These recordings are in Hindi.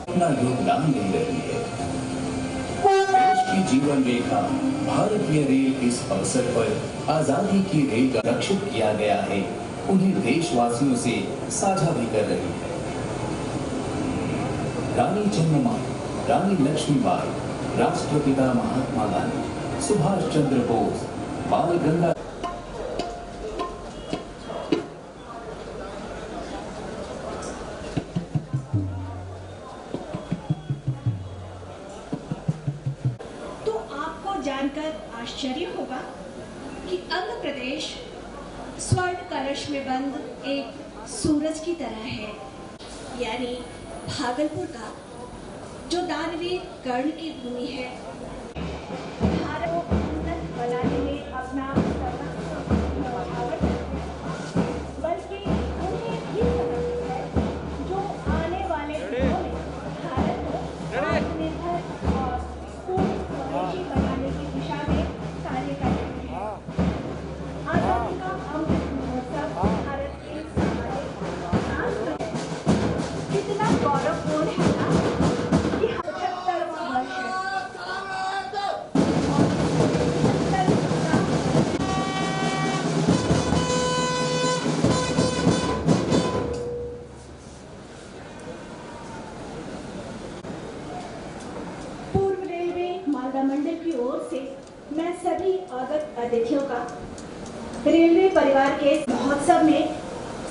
अपना योगदान दे रही है। देश की जीवन रेखा भारतीय रेल इस अवसर पर आजादी की रेल का रक्षित किया गया है, उन्हें देशवासियों से साझा भी कर रही है। रानी चन्नम्मा, रानी लक्ष्मीबाई, राष्ट्रपिता महात्मा गांधी, सुभाष चंद्र बोस, बाल गंगा जानकर आश्चर्य होगा कि आंध्र प्रदेश स्वर्ण कलश में बंद एक सूरज की तरह है, यानी भागलपुर का जो दानवीर कर्ण की भूमि है। भारत को उन्नत बनाने में अपना बल्कि उन्हें भी समर्पित है जो आने वाले दिनों में भारत को आत्मनिर्भर और पूर्ण स्वदेशी बनाने की दिशा में कार्य कर रहे हैं। आजादी का अमृत महोत्सव भारत के सामाजिक विकास में कितना गौरवपूर्ण है ना कि 75वां वर्ष है। पूर्व रेलवे मालदा मंडल की ओर से मैं सभी आगत अतिथियों का रेलवे परिवार के महोत्सव में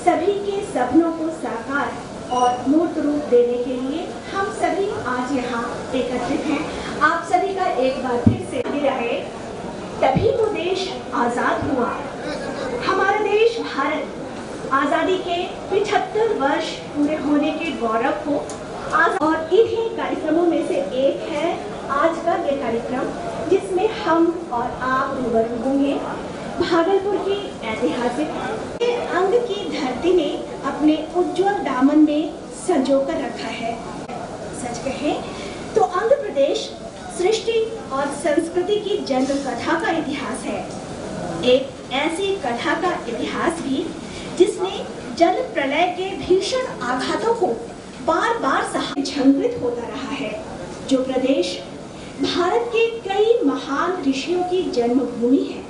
सभी के सपनों को साकार और मूर्त रूप देने के लिए हम सभी आज यहाँ एकत्रित हैं। आप सभी का एक बार फिर से रहे, तभी तो देश आजाद हुआ। हमारा देश भारत आजादी के 75 वर्ष पूरे होने के गौरव को आज, और इन्हीं कार्यक्रमों में से एक है आज का ये कार्यक्रम, जिसमें हम और आप रूबरू होंगे भागलपुर की ऐतिहासिक अंग की धरती ने अपने उज्जवल दामन में संजोकर रखा है। सच कहें तो आंध्र प्रदेश सृष्टि और संस्कृति की जन्म कथा का इतिहास है। एक ऐसी कथा का इतिहास भी जिसने जल प्रलय के भीषण आघातों को बार बार झंकृत होता रहा है। जो प्रदेश भारत के कई महान ऋषियों की जन्मभूमि है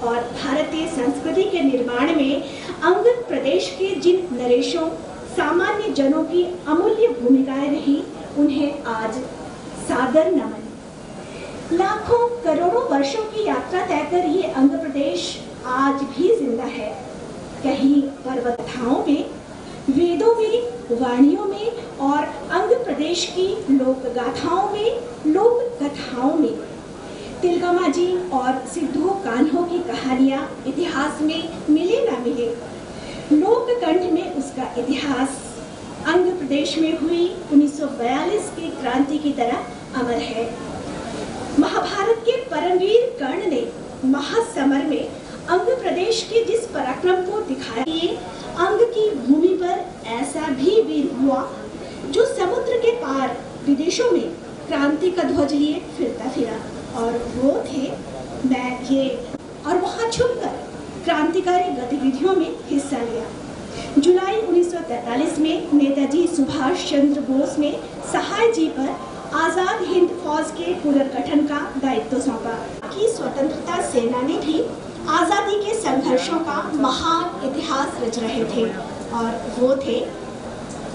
और भारतीय संस्कृति के निर्माण में आंध्र प्रदेश के जिन नरेशों सामान्य जनों की अमूल्य भूमिकाएं रही, उन्हें आज सादर नमन। लाखों करोड़ों वर्षों की यात्रा तय कर ये आंध्र प्रदेश आज भी जिंदा है। कहीं पर्वताओं में, वेदों में, वाणियों में और आंध्र प्रदेश की लोक गाथाओं में, लोक कथाओं में तिलकमा जी और सिद्धू कान्हों की कहानियां इतिहास में मिले ना मिले, लोक कंठ में उसका इतिहास आंध्र प्रदेश में हुई 1942 की क्रांति की तरह अमर है। महाभारत के परमवीर कर्ण ने महासमर में आंध्र प्रदेश के जिस पराक्रम को दिखाया, अंग की भूमि पर ऐसा भी वीर हुआ जो समुद्र के पार विदेशों में क्रांति का ध्वज लिए फिरता फिरा, और वो थे मैं ये, और वहां छुपकर क्रांतिकारी गतिविधियों में हिस्सा लिया। जुलाई 1943 में नेताजी सुभाष चंद्र बोस ने सहाय जी पर आजाद हिंद फौज के पुनर्गठन का दायित्व सौंपा। कि स्वतंत्रता सेनानी भी आजादी के संघर्षों का महान इतिहास रच रहे थे, और वो थे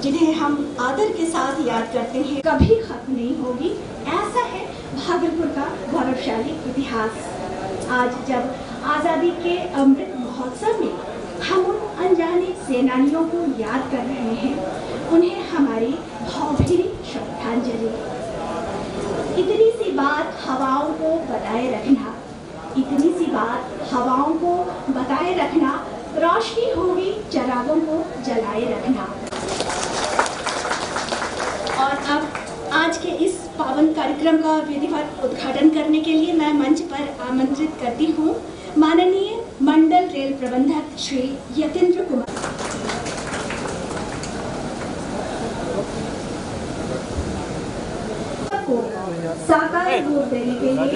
जिन्हें हम आदर के साथ याद करते हैं, कभी खत्म नहीं होगी। ऐसा है भागलपुर का गौरवशाली इतिहास। आज जब आजादी के अमृत महोत्सव में हम उन अनजाने सेनानियों को याद कर रहे हैं, उन्हें हमारी भावभीनी श्रद्धांजलि। इतनी सी बात हवाओं को बनाए रखना, इतनी सी बात हवाओं को बताए रखना, रोशनी होगी चरागों को जलाए रखना। और अब आज के इस पावन कार्यक्रम का विधिवत उद्घाटन करने के लिए मैं मंच पर आमंत्रित करती हूँ माननीय मंडल रेल प्रबंधक श्री यतीन्द्र कुमार। साकार रूप देने के लिए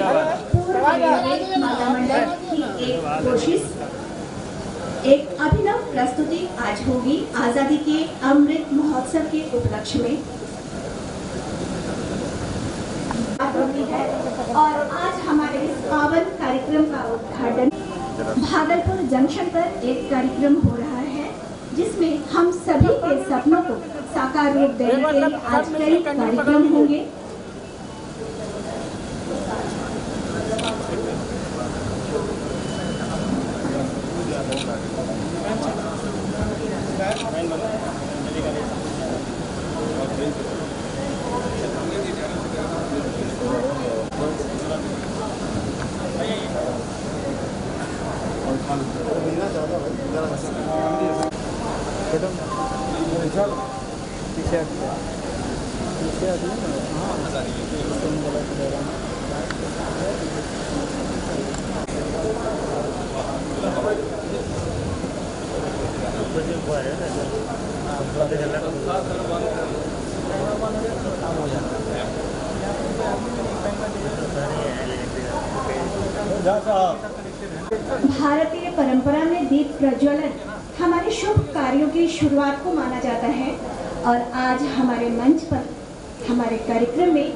पूर्व रेलवे माता मंडल की एक कोशिश, एक अभिनव प्रस्तुति आज होगी आजादी के अमृत महोत्सव के उपलक्ष्य में है। और आज हमारे इस पावन कार्यक्रम का उद्घाटन भागलपुर जंक्शन पर एक कार्यक्रम हो रहा है, जिसमें हम सभी के सपनों को साकार रूप देने के लिए आज कई कार्यक्रम होंगे। भारतीय परंपरा में दीप प्रज्वलन हमारे शुभ कार्यों की शुरुआत को माना जाता है। और आज हमारे मंच पर हमारे कार्यक्रम में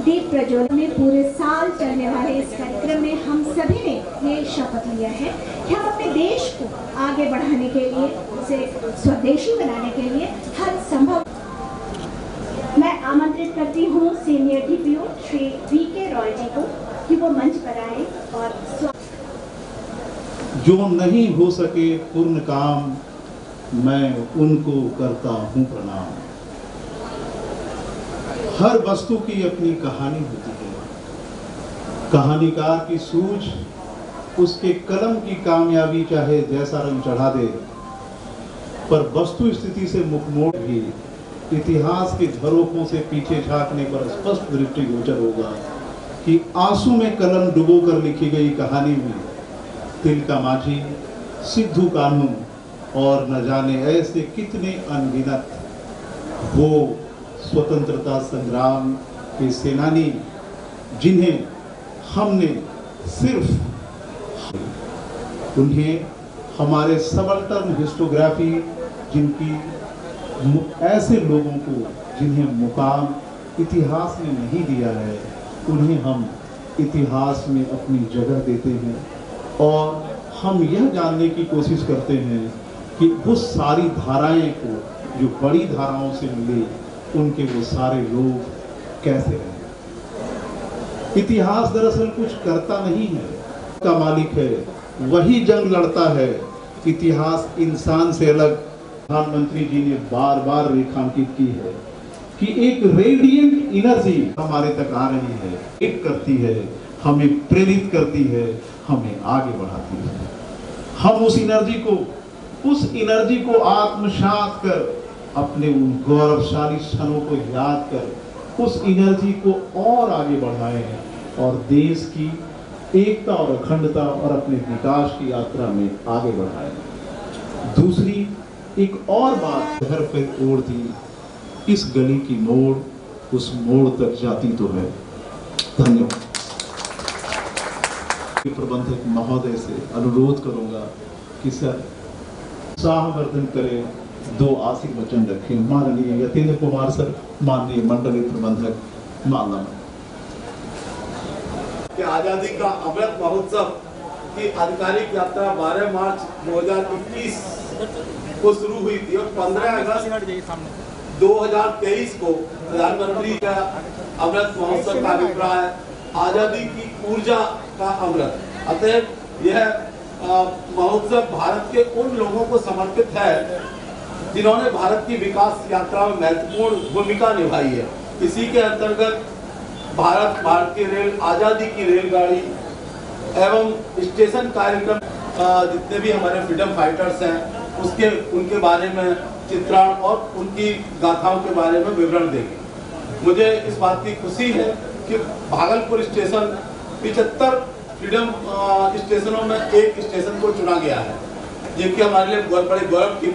दीप प्रज्वलन में पूरे साल चलने वाले इस कार्यक्रम में हम सभी ने ये शपथ लिया है कि हम अपने देश को आगे बढ़ाने के लिए, उसे स्वदेशी बनाने के लिए हर संभव। मैं आमंत्रित करती हूँ senior DPO Shri V K Roy ji को कि वो मंच पर आए और जो नहीं हो सके पूर्ण काम, मैं उनको करता हूं प्रणाम। हर वस्तु की अपनी कहानी होती है, कहानीकार की सूझ, उसके कलम की कामयाबी चाहे जैसा रंग चढ़ा दे, पर वस्तु स्थिति से मुखमोड़ भी इतिहास के झरोखों से पीछे झांकने पर स्पष्ट दृष्टिगोचर होगा कि आंसू में कलम डुबो कर लिखी गई कहानी में तिलका माझी, सिद्धू कान्हू और न जाने ऐसे कितने अनगिनत वो स्वतंत्रता संग्राम के सेनानी जिन्हें हमने सिर्फ उन्हें हमारे सबल्टर्न हिस्टोग्राफी, जिनकी ऐसे लोगों को जिन्हें मुकाम इतिहास में नहीं दिया है, उन्हें हम इतिहास में अपनी जगह देते हैं। और हम यह जानने की कोशिश करते हैं कि वो सारी धाराएं को जो बड़ी धाराओं से मिले, उनके वो सारे लोग कैसे रहे। इतिहास दरअसल कुछ करता नहीं है, का मालिक है, वही जंग लड़ता है। इतिहास इंसान से अलग प्रधानमंत्री जी ने बार बार रेखांकित की है कि एक रेडिएंट एनर्जी हमारे तक आ रही है, एक करती है, हमें प्रेरित करती है, हमें आगे बढ़ाती है। हम उस एनर्जी को आत्मसात कर, अपने उन गौरवशाली क्षणों को याद कर उस एनर्जी को और आगे बढ़ाएं और देश की एकता और अखंडता और अपने विकास की यात्रा में आगे बढ़ाएं। दूसरी एक और बात घर पर ओढ़ दी, इस गली की मोड़ उस मोड़ तक जाती तो है। धन्यवाद। प्रबंधक महोदय से अनुरोध करूंगा कि सर उत्साहवर्धन करें, दो आशीर् वचन रखें। माननीय यतीन्द्र कुमार सर, माननीय मंडलीय प्रबंधक मानना कि आजादी का अमृत महोत्सव की आधिकारिक यात्रा 12 मार्च 2021 को शुरू हुई थी और 15 अगस्त 2023 को प्रधानमंत्री का अमृत महोत्सव का अभिप्राय आजादी की ऊर्जा का अमृत। अतः यह महोत्सव भारत के उन लोगों को समर्पित है जिन्होंने भारत की विकास यात्रा में महत्वपूर्ण भूमिका निभाई है। इसी के अंतर्गत भारतीय रेल आजादी की रेलगाड़ी एवं स्टेशन कार्यक्रम जितने भी हमारे फ्रीडम फाइटर्स हैं उनके बारे में चित्रण और उनकी गाथाओं के बारे में विवरण देंगे। मुझे इस बात की खुशी है कि भागलपुर स्टेशन 75 फ्रीडम स्टेशनों में एक स्टेशन को चुना गया है, ये कि हमारे लिए बहुत बड़े गौरव की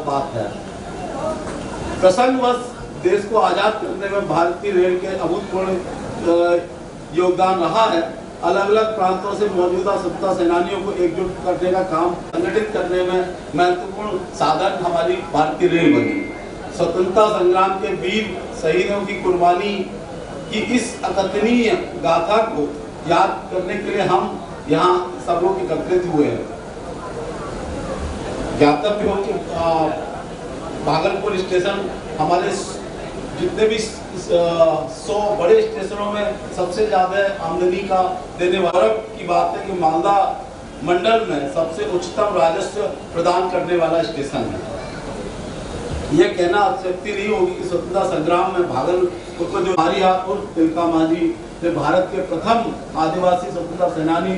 बात है। प्रसंगवश देश को आज़ाद करने में भारतीय रेल के अभूतपूर्व योगदान रहा है। अलग अलग प्रांतों से मौजूदा स्वतंत्रता सेनानियों को एकजुट करने का काम संगठित करने में महत्वपूर्ण साधन हमारी भारतीय रेल बनी। स्वतंत्रता संग्राम के वीर शहीदों की कुर्बानी की इस अकथनीय गाथा को याद करने के लिए हम यहाँ सब लोग एकत्रित हुए हैं। ज्ञातव्य हो कि भागलपुर स्टेशन हमारे जितने भी 100 बड़े स्टेशनों में सबसे ज्यादा आमदनी का देने वाला की बात है कि मालदा मंडल में सबसे उच्चतम राजस्व प्रदान करने वाला स्टेशन है। यह कहना अतिशयोक्ति नहीं होगी कि स्वतंत्रता संग्राम में भागलपुर को जो मारिया और तिलका मांझी ने भारत के प्रथम आदिवासी स्वतंत्रता सेनानी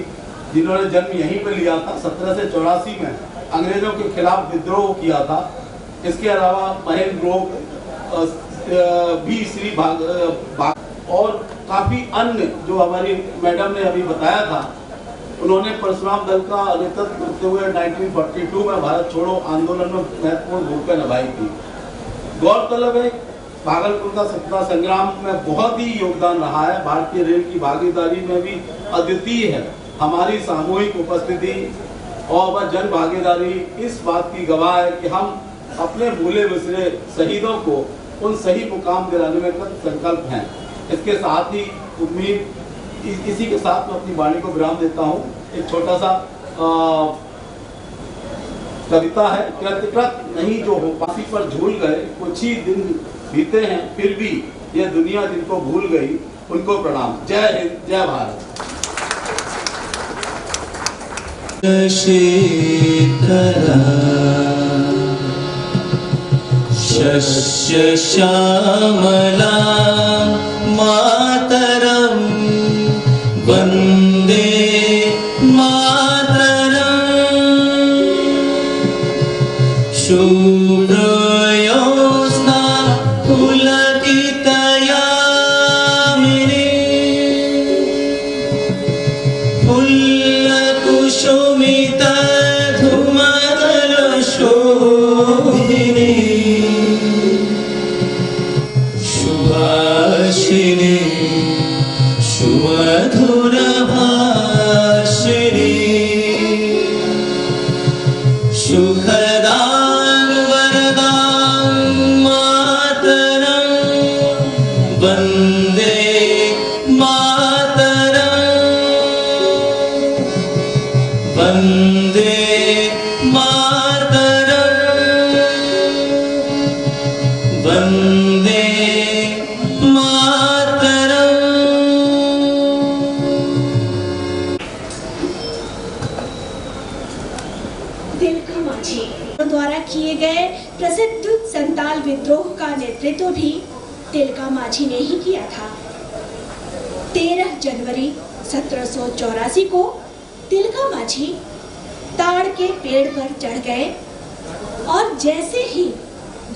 जिन्होंने जन्म यहीं पर लिया था, 1784 में अंग्रेजों के खिलाफ विद्रोह किया था। इसके अलावा महेंद्र ग्रोव भी श्री भाग और काफी अन्य जो हमारी मैडम ने अभी बताया था, उन्होंने परशुराम दल का नेतृत्व करते हुए 1942 में भारत छोड़ो आंदोलन में महत्वपूर्ण भूमिका निभाई थी। गौरतलब है भागलपुर का स्वतंत्रता संग्राम में बहुत ही योगदान रहा है। भारतीय रेल की भागीदारी में भी अद्वितीय है। हमारी सामूहिक उपस्थिति और जन भागीदारी इस बात की गवाह है कि हम अपने भूले बिसरे शहीदों को उन सही मुकाम दिलाने में संकल्प हैं। इसके साथ ही उम्मीद इसी के साथ मैं अपनी वाणी को विराम देता हूँ। एक छोटा सा कविता है। कृतकृत नहीं जो हो फांसी पर झूल गए, कुछ ही दिन बीते हैं फिर भी यह दुनिया जिनको भूल गई उनको प्रणाम। जय हिंद, जय भारत। शस्य श्यामला मातरं वन्दे मातरं। शुभ्रयोत्स्ना पुलकितयामिनी पुल्लकुसुमितधुमदलशोभिनी सुभाषिणी सुमधुरभाषिणी सुखदां वरदां मातरं वन्दे मातरं वन्दे मातरं वन्दे मातरं। तिलका मांझी द्वारा किए गए प्रसिद्ध संताल विद्रोह का नेतृत्व भी तिलका मांझी ने ही किया था। 13 जनवरी 1784 को तिलका मांझी ताड़ के पेड़ पर चढ़ गए और जैसे ही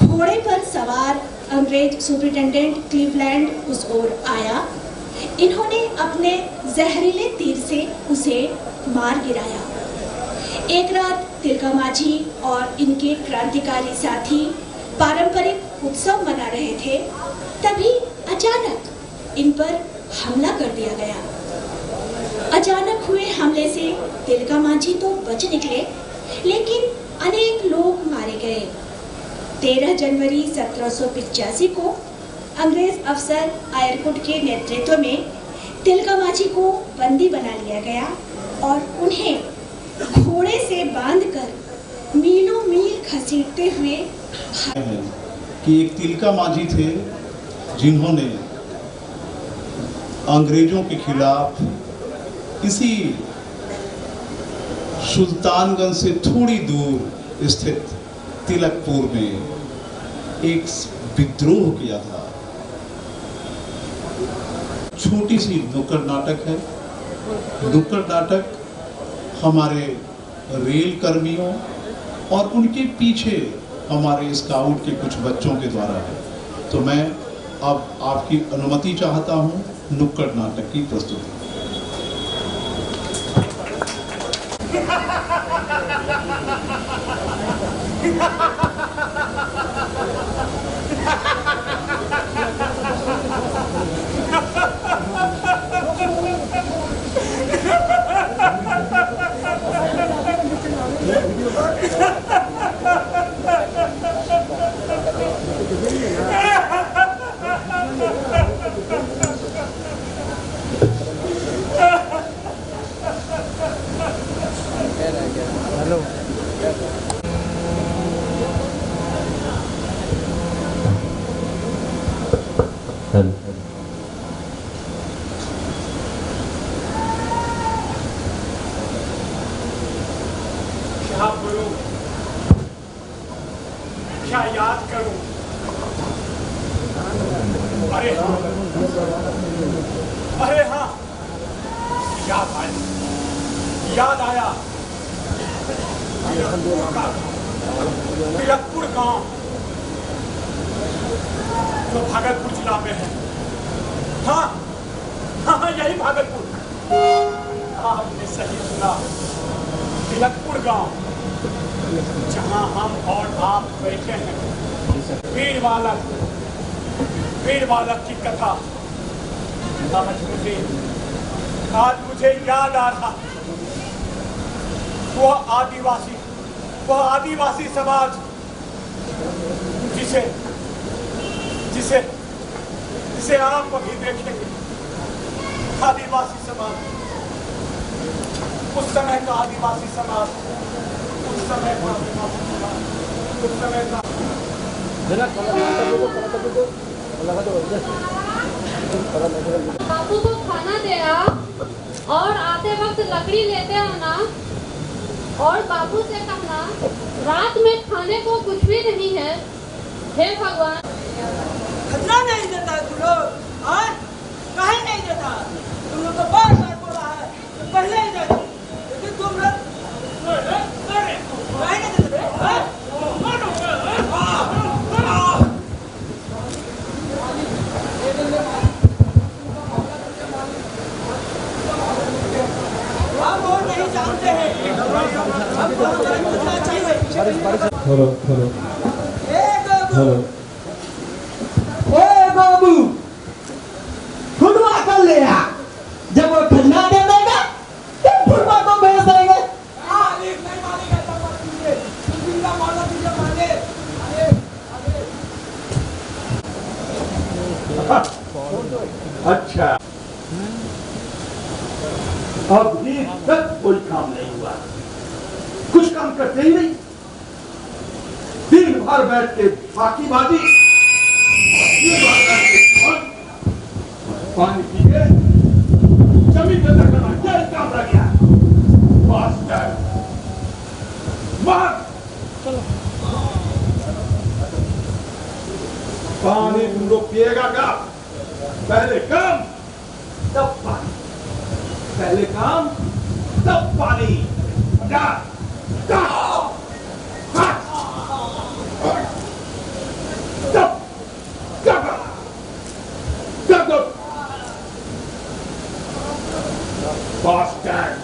घोड़े पर सवार अंग्रेज सुपरिटेंडेंट क्लीवलैंड उस ओर आया, इन्होंने अपने जहरीले तीर से उसे मार गिराया। एक रात तिलका मांझी और इनके क्रांतिकारी साथी पारंपरिक उत्सव मना रहे थे, तभी अचानक इन पर हमला कर दिया गया। अचानक हुए हमले से तिलका मांझी तो बच निकले, लेकिन अनेक लोग मारे गए। 13 जनवरी 1785 को अंग्रेज अफसर आयरकुट के नेतृत्व में तिलका मांझी को बंदी बना लिया गया और उन्हें घोड़े से बांधकर मीलों मील घसीटते हुए कि एक तिलका मांझी थे जिन्होंने अंग्रेजों के खिलाफ इसी सुल्तानगंज से थोड़ी दूर स्थित तिलकपुर में एक विद्रोह किया था। छोटी सी नुक्कड़ नाटक है, नुक्कड़ नाटक हमारे रेल कर्मियों और उनके पीछे हमारे स्काउट के कुछ बच्चों के द्वारा है। तो मैं अब आपकी अनुमति चाहता हूं नुक्कड़ नाटक की प्रस्तुति। क्या बोलूं, क्या याद करूं? अरे हाँ, याद आया तिलकपुर गांव जो भागलपुर जिला में है। हाँ, यही भागलपुर। आपने सही सुना, तिलकपुर गांव, जहां हम और आप बैठे हैं। वीर बालक की कथा आज मुझे याद आ रहा। वह आदिवासी समाज जिसे आप अभी देखेंगे। आदिवासी समाज, उस समय का आदिवासी समाज, उस समय का बापू को खाना दे और आते वक्त लकड़ी लेते आना और बापू से कहना रात में खाने को कुछ भी नहीं है। हे भगवान, खतना नहीं देता तुम लोग, कहीं नहीं देता। तुम लोग तो बार बार बोला है तो पहले ही दे दो, लेकिन तुम लोग कहीं नहीं देते। हम और नहीं जानते हैं, हमको पूछना चाहिए। हेलो बाबू फुटवा कर ले आ। जब वो खन्ना दे देगा तो फुटवा को भेज देंगे। अच्छा, अभी तक कोई काम नहीं हुआ, कुछ काम करते ही नहीं। दिन भर बैठ के बाकी बाजी, पानी पिए, जमीन पे रखना, यही काम रह गया। पानी तुम लोग पिएगा क्या? पहले काम तब पानी, पहले काम तब पानी। Bastard!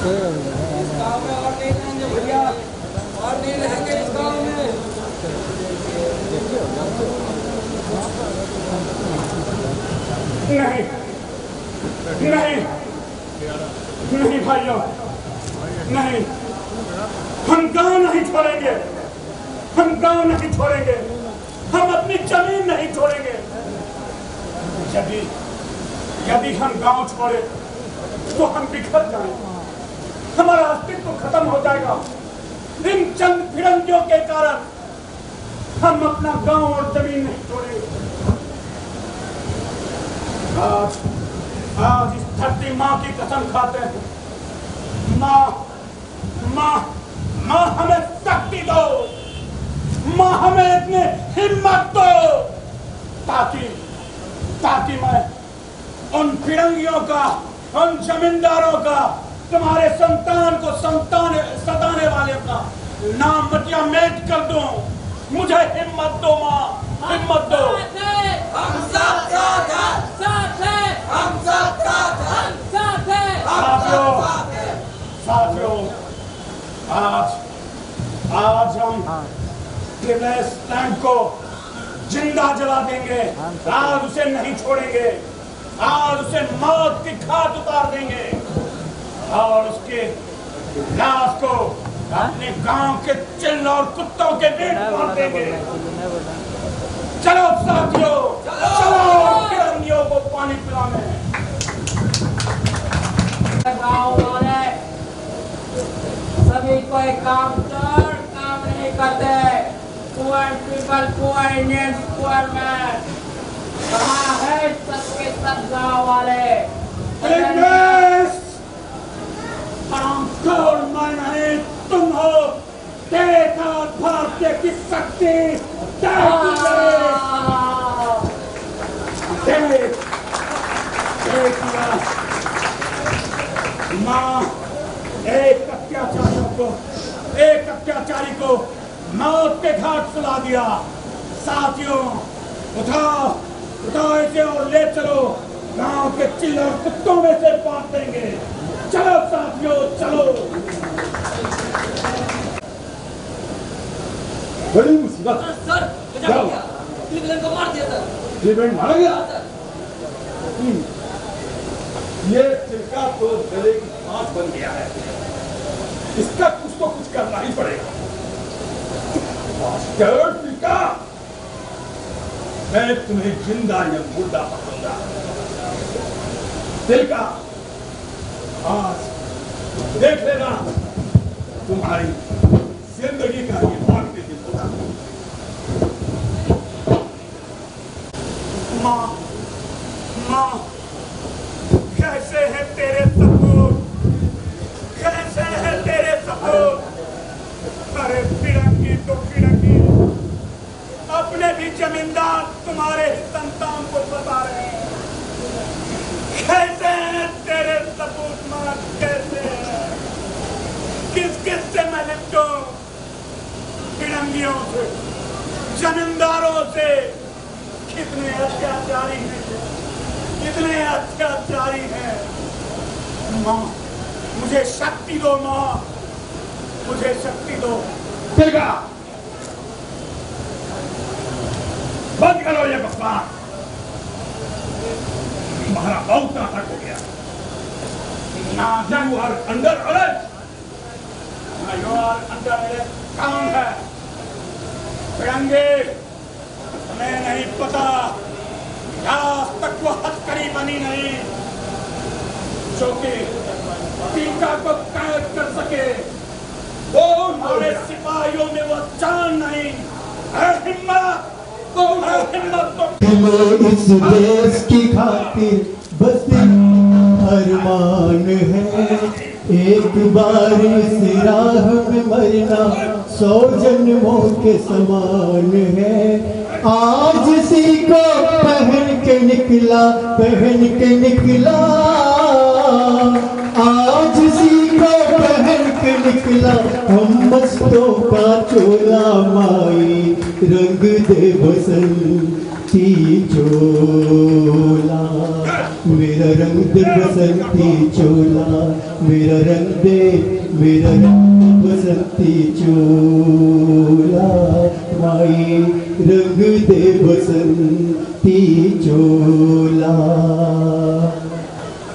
इस गांव में और नहीं रहेंगे भैया, और नहीं रहेंगे इस गांव में। नहीं नहीं नहीं भाइयों, नहीं, हम गांव नहीं छोड़ेंगे, हम गांव नहीं छोड़ेंगे, हम अपनी जमीन नहीं छोड़ेंगे। यदि हम गांव छोड़े तो हम बिखर जाएंगे, हमारा अस्तित्व खत्म हो जाएगा। इन चंद फिरंगियों के कारण हम अपना गांव और जमीन नहीं छोड़ेंगे। आज इस धरती माँ की कसम खाते हैं, माँ माँ माँ हमें शक्ति दो, माँ हमें इतनी हिम्मत दो, ताकि मैं उन फिरंगियों का, उन जमींदारों का, तुम्हारे संतान को सताने वाले का नाम मटिया मेट कर दूं। मुझे हिम्मत दो माँ, हिम्मत दो। हम सब साथ हैं, हम सब साथ हैं। साथियों, आज हम लैंड को जिंदा जला देंगे, आज उसे नहीं छोड़ेंगे, आज उसे मौत की घाट उतार देंगे और उसके लाश को अपने गांव के चिल्ल और कुत्तों के पेट मार देंगे। चलो साथियों, चलो फिरंगियों को पानी पिलाने। गाँव वाले सभी कोई काम नहीं करते। Poor people, poor Indians, poor man, कहाँ है सबके सब गाँव वाले? मैं नहीं, तुम हो। देखा भारतीय की शक्ति, माँ एक अत्याचारी को मौत के घाट सुला दिया। साथियों, उठाओ इसे और ले चलो, गांव के चिल्ल और कुत्तों में से बांट देंगे। चलो साथियों, चलो। बड़ी मुसीबत सर, क्या हो गया? क्लीवलैंड को मार दिया सर। क्लीवलैंड मारा गया? ये चिल्का तो गले की फांस बन गया है, इसका कुछ तो कुछ करना ही पड़ेगा। चिल्का, मैं तुम्हें जिंदा या मुर्दा पकड़ूंगा। चिल्का, आज देख लेना तुम्हारी जिंदगी का ये आखिरी दिन होगा। माँ, कैसे है तेरे सपूत, कैसे है तेरे सपूत? अरे फिरंगी तो फिरंगी, अपने भी जमींदार तुम्हारे ही संतान को बता रहे हैं। कैसे है तेरे सपूत माँ, कैसे है? किस से मैं निपटूं? फिरंगियों से, जमींदारों से। कितने अत्याचारी हैं, कितने अत्याचारी हैं। माँ, मुझे शक्ति दो माँ, मुझे शक्ति दो। चिल्का, बंद करो ये बकवास, तुम्हारा बहुत नाटक हो गया। You are under arrest. You are under arrest। कौन है? फिरंगी, तुम्हें नहीं पता, आज तक वो हथकड़ी बनी नहीं जो कि टीका को कैद कर सके। वो हमारे सिपाहियों में वो जान नहीं है, हिम्मत तो इस देश की खातिर बस अरमान है, एक बार इस राह में मरना 100 जन्मों के समान है। आज सीखो पहन के निकला, आज सीखो पहन के निकला, हम मस्तों का चोला माई, रंग दे बसंती चोला, मेरा रंग दे बसंती चोला, मेरा रंग दे बसंती चोला माई रंग दे बसंती चोला।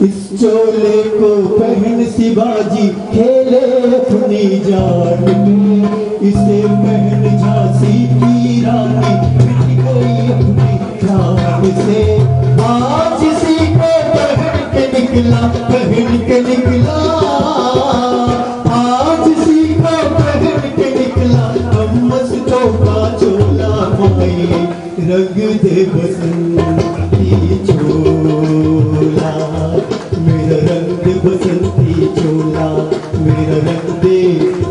इस चोले को पहन शिवाजी खेले अपनी जान में, इसे पहन झांसी की रानी मिट गई अपनी जान से। आज इसी को पहन के निकला, पहन के निकला, आज इसी को पहन के निकला हम मस्तों का चोला माई रंग दे बसंती चोला, मेरा रंग बसंती चोला, मेरा रंग दे,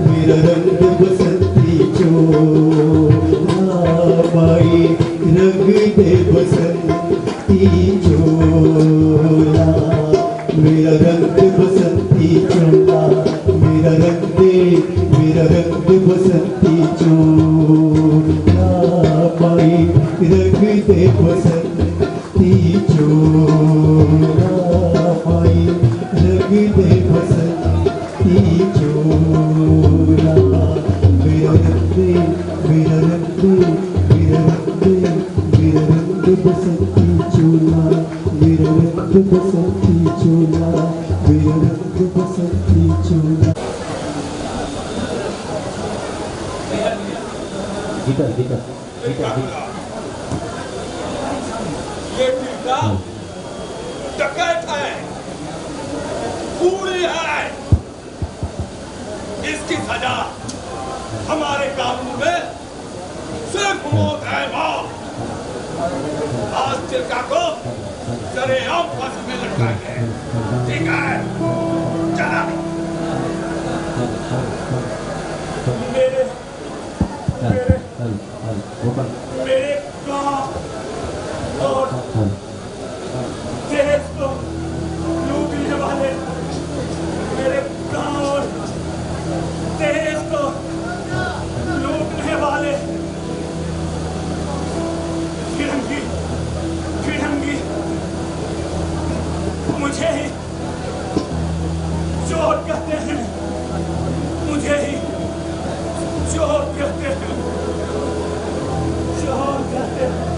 मेरा रंग बसंती चोला माई रंग दे बसंती चोला, मेरा रंग बसंती चोला, मेरा रंग दे, मेरा रंग बसंती चोला माई रंग दे बसंती चोला माई रंग दे बसंती चोला, मेरा रंग दे, मेरा रंग दे, मेरा रंग दे, मेरा रंग बसंती चोला, मेरा रंग बसंती चोला, मेरा रंग बसंती चोला। ये टीका डकैत है, पूरी है, इसकी सजा हमारे कानून में सिर्फ मौत है, मौत। आज तिलका को सरेआम फांसी में लटकाएंगे, ठीक है? चला। मेरे गांव और देश को लूटने वाले, मेरे गांव और देश को लूटने वाले फिरंगी, फिरंगी मुझे ही चोर कहते हैं, मुझे ही चोर कहते हैं, चोर कहते हैं।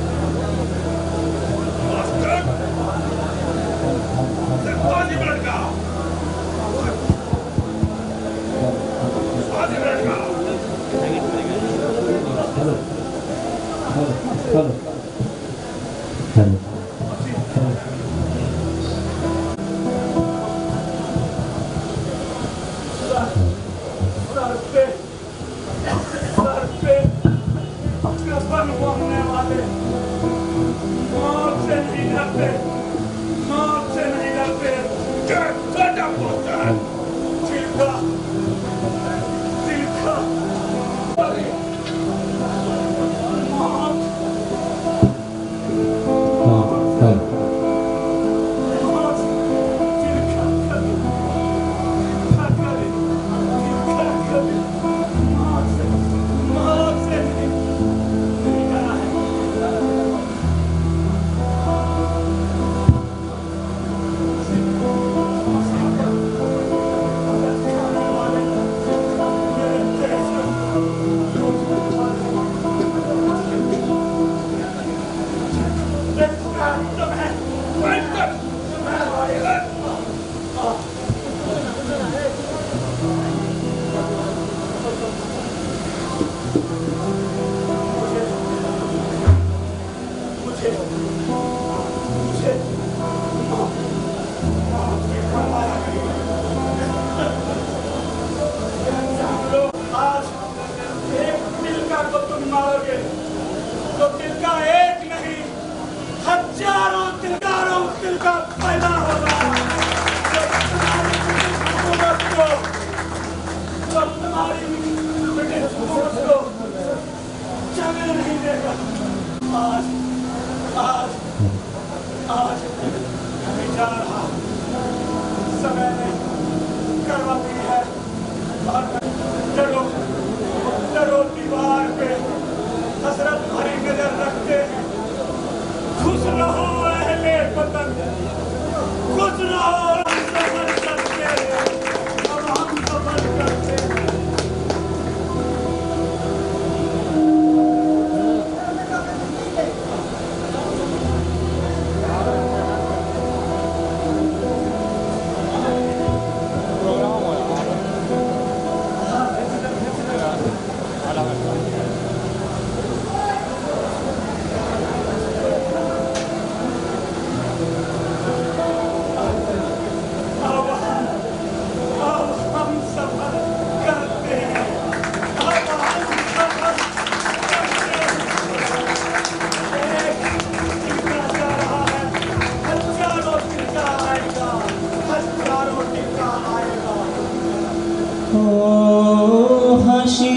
হাসি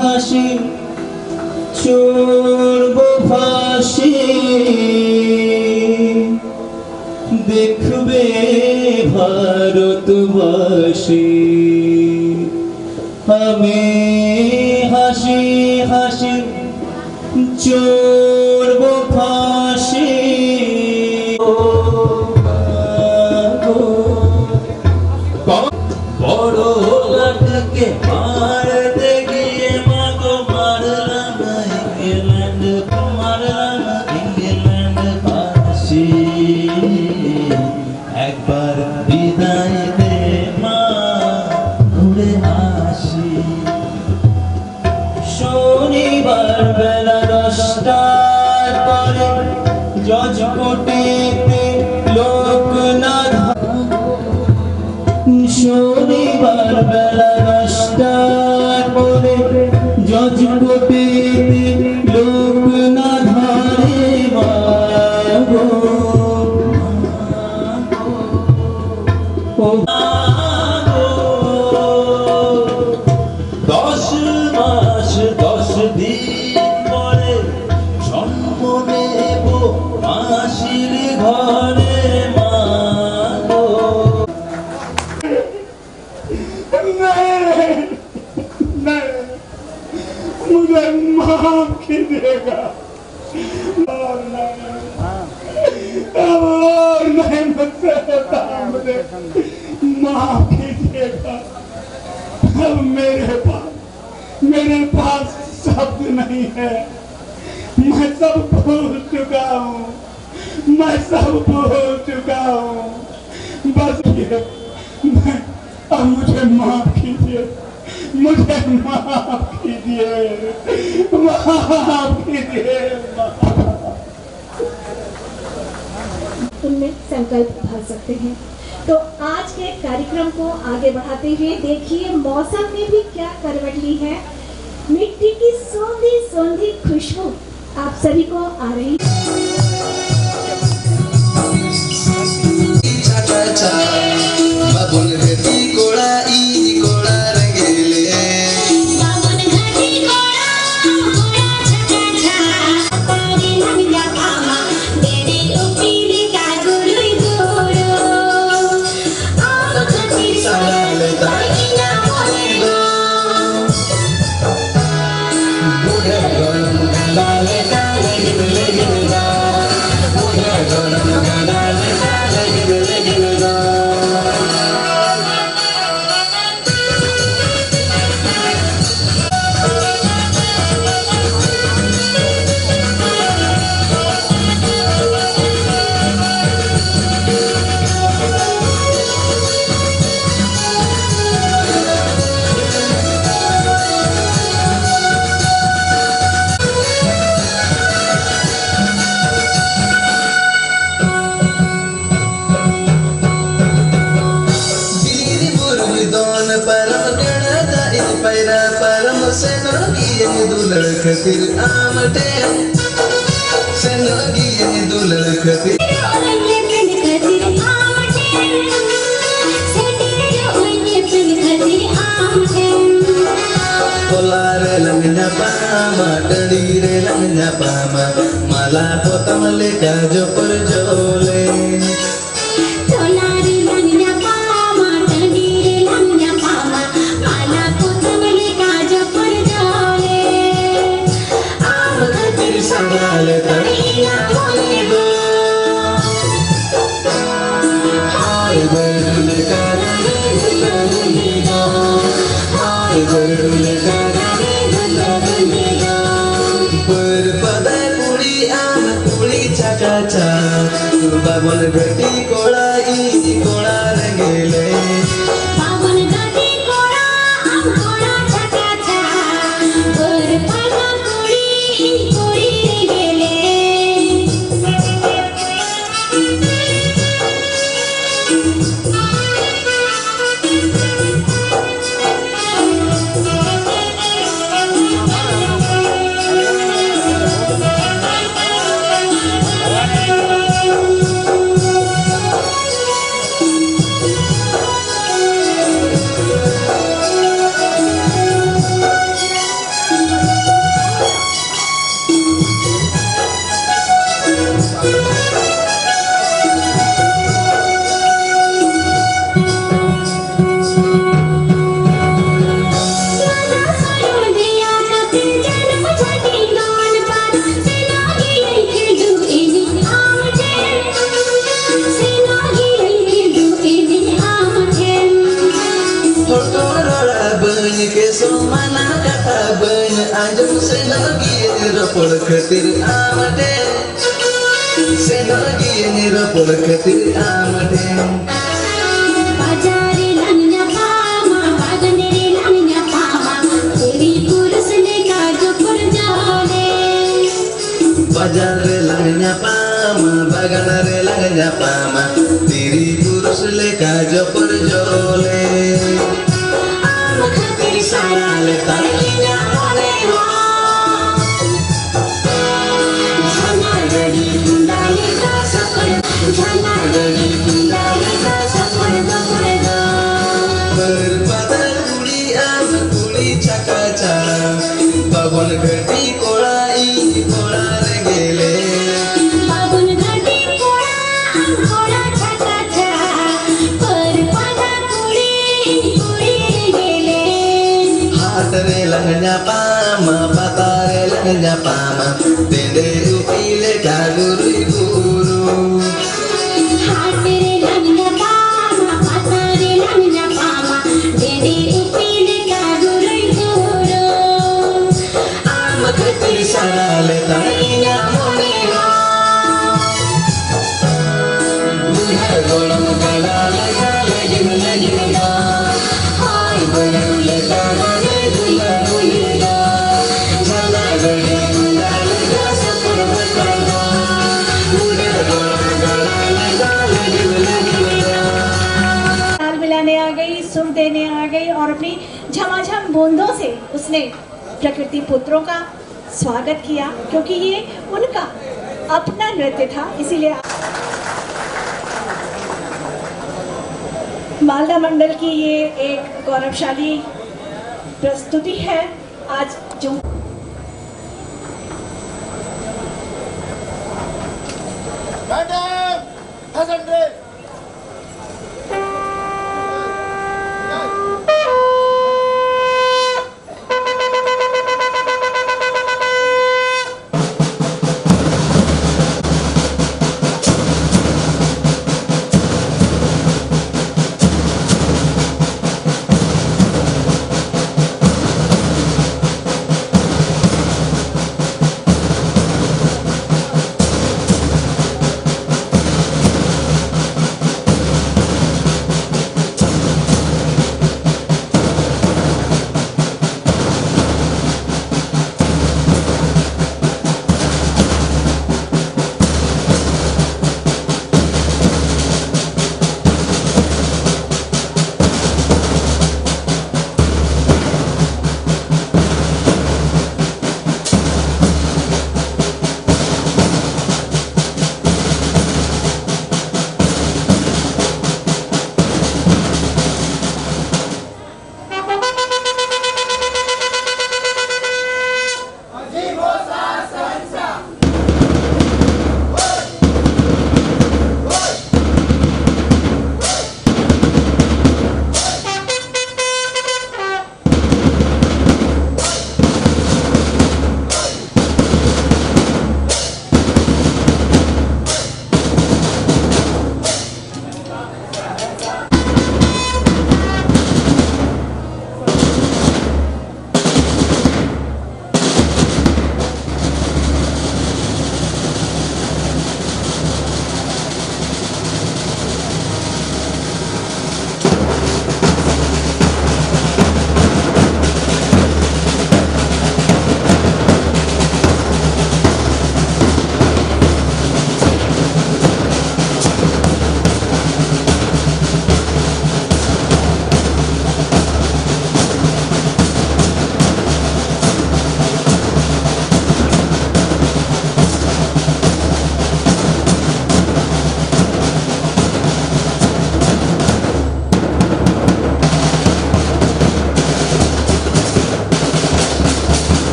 হাসি চড়ব ফাঁসি দেখবে ভারতবাসী আমি হাসি হাসি চড়ব ফাঁসি বড় লাটকে মারতে গিয়ে মাগো মারলাম ইংল্যান্ড ফাঁসি একবার বিদায় দে মা ঘুরে আসি শনিবার বেলা 10টার পরে জজ কোর্টেতে লোক না শনিবার বেলা 10টার পরে জজ কোর্টেতে লোক না ধরে মাগো ও মাগো 10 মাস 10 দিন পরে জন্ম নেব মাসির ঘরে মাগো मुझे माफ कीजिएगा और नहीं मुझसे होता मुझे माफ कीजिएगा अब मेरे पास शब्द नहीं है मैं सब भूल चुका हूँ बस ये अब मुझे माफ कीजिए माफ कीजिए उनमें संकल्प भर सकते हैं। तो आज के कार्यक्रम को आगे बढ़ाते हुए देखिए मौसम ने भी क्या करवट ली है। मिट्टी की सोंधी सोंधी खुशबू आप सभी को आ रही खतिर आमटे सनगी दुलर खतिर कोलारे लंगना पामा डडीरे लंगना पामा माला पोतम लेका जो पर जोले संभाल तड़िया बोले गो हाय बरडुल करे गुलगुली गो हाय बरडुल करे गुलगुली गो पर पदा कुड़ी आम कुड़ी चाचा चा बाबन घटी कोड़ाई कोड़ा रंगेले बाबन घटी कोड़ा आम कोड़ा चाचा चा पर पदा कुड़ी mana kata ben anjum senagi rapor khatir amade senagi rapor khatir amade बाजारे लंगना पामा बागने रे लंगना पामा तेरी पुरुष ने काजो पर जाले बाजारे लंगना पामा बागने रे लंगना पामा तेरी पुरुष ले काजो पर जोले आम खातिर सारा ले तलिया मोने हो जाना गड़ी कुंडाली का सफर जाना गड़ी कुंडाली का सफर दफरेगा berpada kuli am kuli cakaca babon gadi kolai kola regele babun घाटी कोड़ा कोड़ा छकाचा पर पादा कुड़ी गेले hat re langnya pama patare langnya pama tende upile kaguru guru हाथ रे लंगना पामा पाता रे लंगना पामा डेडे उपिले का गुरुई गुरु am khatir sarale tanya mone ho buhar golong kala laga lagin lagin da हाय बोलू लगा रे दुला दुला jala gadi कुंडाल का सफर बकरगा buhar golong kala laga lagin lagin da ताल मिलाने आ गई, सुर देने आ गई और अपनी झमाझम बूंदों से उसने प्रकृति पुत्रों का स्वागत किया क्योंकि ये उनका अपना नृत्य था। इसीलिए मालदा मंडल की ये एक गौरवशाली प्रस्तुति है आज जो मैडम हसन रे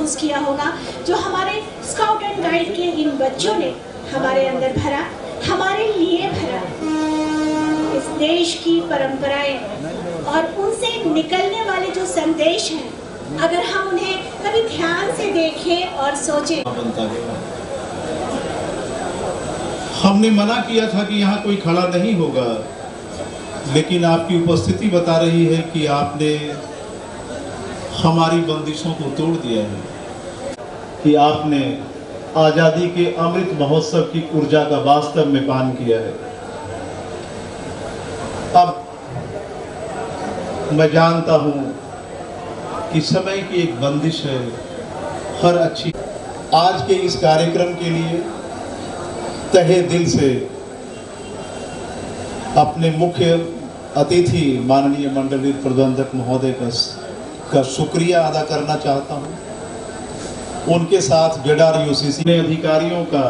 महसूस किया होगा जो हमारे स्काउट एंड गाइड के इन बच्चों ने हमारे अंदर भरा, हमारे लिए भरा। इस देश की परंपराएं और उनसे निकलने वाले जो संदेश हैं, अगर हम उन्हें कभी ध्यान से देखें और सोचें। हमने मना किया था कि यहाँ कोई खड़ा नहीं होगा, लेकिन आपकी उपस्थिति बता रही है कि आपने हमारी बंदिशों को तोड़ दिया है, कि आपने आज़ादी के अमृत महोत्सव की ऊर्जा का वास्तव में पान किया है। अब मैं जानता हूँ कि समय की एक बंदिश है हर अच्छी। आज के इस कार्यक्रम के लिए तहे दिल से अपने मुख्य अतिथि माननीय मंडलीय प्रबंधक महोदय का शुक्रिया अदा करना चाहता हूं। उनके साथ जेडआर यूसीसी ने अधिकारियों का,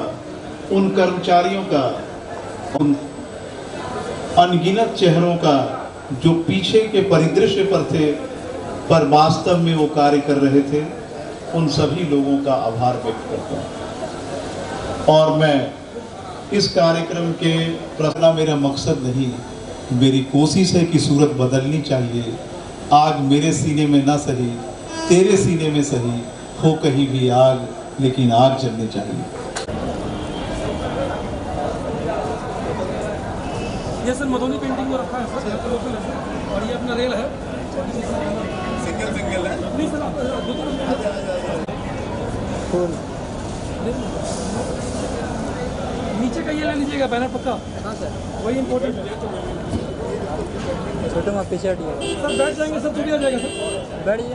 उन कर्मचारियों का, उन अनगिनत चेहरों का जो पीछे के परिदृश्य पर थे पर वास्तव में वो कार्य कर रहे थे, उन सभी लोगों का आभार व्यक्त करता हूं। और मैं इस कार्यक्रम के प्रश्न मेरा मकसद नहीं, मेरी कोशिश है कि सूरत बदलनी चाहिए। आग मेरे सीने में ना सही, तेरे सीने में सही, हो कहीं भी आग, लेकिन आग जलनी चाहिए। ये सर मधुनी पेंटिंग में रखा है सर, और ये अपना रेल है, सिंगल है नहीं सर, नीचे का ये ले लीजिएगा बैनर पक्का। हाँ सर, वही इम्पोर्टेंट है। छोटे में पीछे हटिए सर, बैठ जाएंगे सर, चुकी हो जाएगा सर, बैठिए।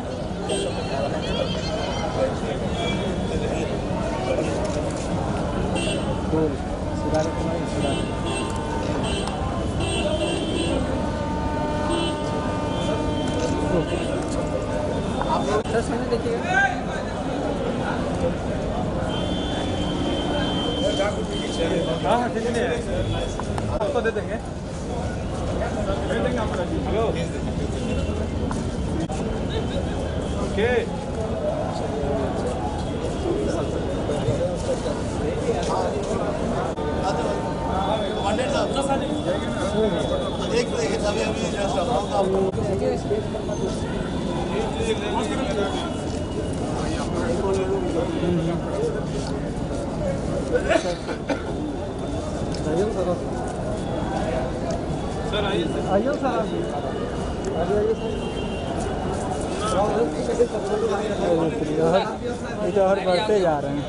आप लोग सर सामने देखिएगा। हाँ हाँ ठीक है, आपको दे देंगे, दे देंगे आपको। हेलो ओके, सर आइए सर, आइए सर, आइए सर, इधर बढ़ते जा रहे हैं।